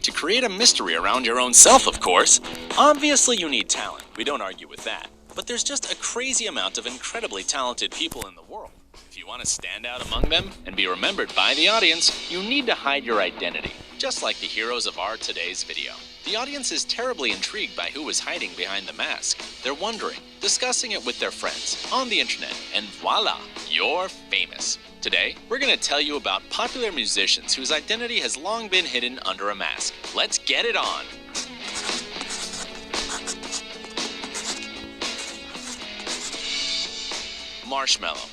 to create a mystery around your own self, of course. Obviously, you need talent. We don't argue with that. But there's just a crazy amount of incredibly talented people in the world. If you want to stand out among them and be remembered by the audience, you need to hide your identity, just like the heroes of our today's video. The audience is terribly intrigued by who is hiding behind the mask. They're wondering, discussing it with their friends, on the internet, and voila, you're famous. Today, we're going to tell you about popular musicians whose identity has long been hidden under a mask. Let's get it on! Marshmello.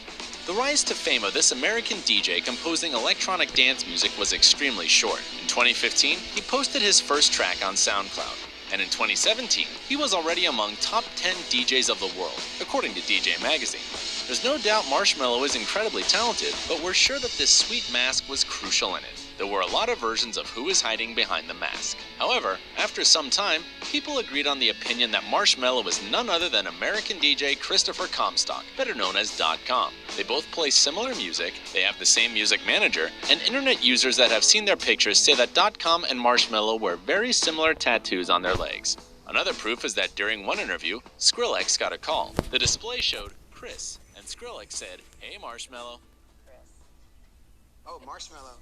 The rise to fame of this American DJ composing electronic dance music was extremely short. In 2015, he posted his first track on SoundCloud. And in 2017, he was already among top 10 DJs of the world, according to DJ Magazine. There's no doubt Marshmello is incredibly talented, but we're sure that this sweet mask was crucial in it. There were a lot of versions of who is hiding behind the mask. However, after some time, people agreed on the opinion that Marshmello was none other than American DJ Christopher Comstock, better known as .com. They both play similar music, they have the same music manager, and internet users that have seen their pictures say that .com and Marshmello wear very similar tattoos on their legs. Another proof is that during one interview, Skrillex got a call. The display showed Chris, and Skrillex said, "Hey Marshmello." Chris. Oh, Marshmello.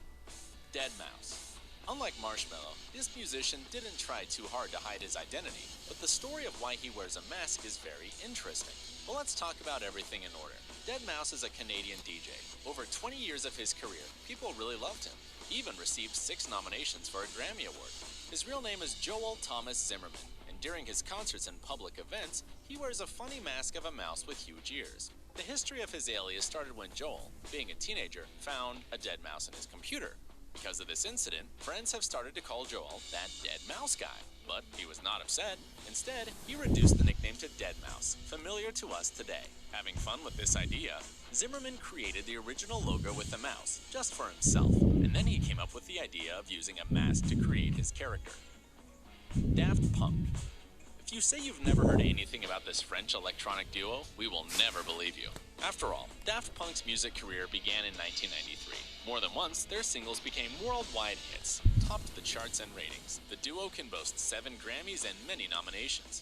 Deadmau5. Unlike Marshmello, this musician didn't try too hard to hide his identity, but the story of why he wears a mask is very interesting. Well, let's talk about everything in order. Deadmau5 is a Canadian DJ. Over 20 years of his career, people really loved him. He even received 6 nominations for a Grammy Award. His real name is Joel Thomas Zimmerman, and during his concerts and public events, he wears a funny mask of a mouse with huge ears. The history of his alias started when Joel, being a teenager, found a dead mouse in his computer. Because of this incident, friends have started to call Joel that Dead Mouse Guy. But he was not upset. Instead, he reduced the nickname to Deadmau5, familiar to us today. Having fun with this idea, Zimmerman created the original logo with the mouse, just for himself, and then he came up with the idea of using a mask to create his character. Daft Punk. If you say you've never heard anything about this French electronic duo, we will never believe you. After all, Daft Punk's music career began in 1993. More than once, their singles became worldwide hits, topped the charts and ratings. The duo can boast 7 Grammys and many nominations.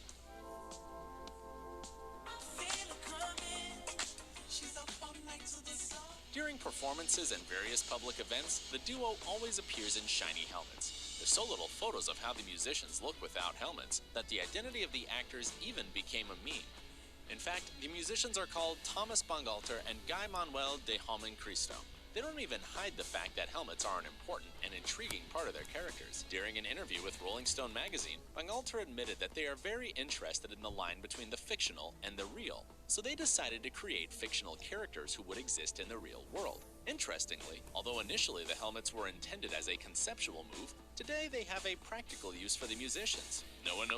During performances and various public events, the duo always appears in shiny helmets. There's so little photos of how the musicians look without helmets that the identity of the actors even became a meme. In fact, the musicians are called Thomas Bangalter and Guy Manuel de Homem Cristo. They don't even hide the fact that helmets are an important and intriguing part of their characters. During an interview with Rolling Stone magazine, Bangalter admitted that they are very interested in the line between the fictional and the real, so they decided to create fictional characters who would exist in the real world. Interestingly, although initially the helmets were intended as a conceptual move, today they have a practical use for the musicians. No one knows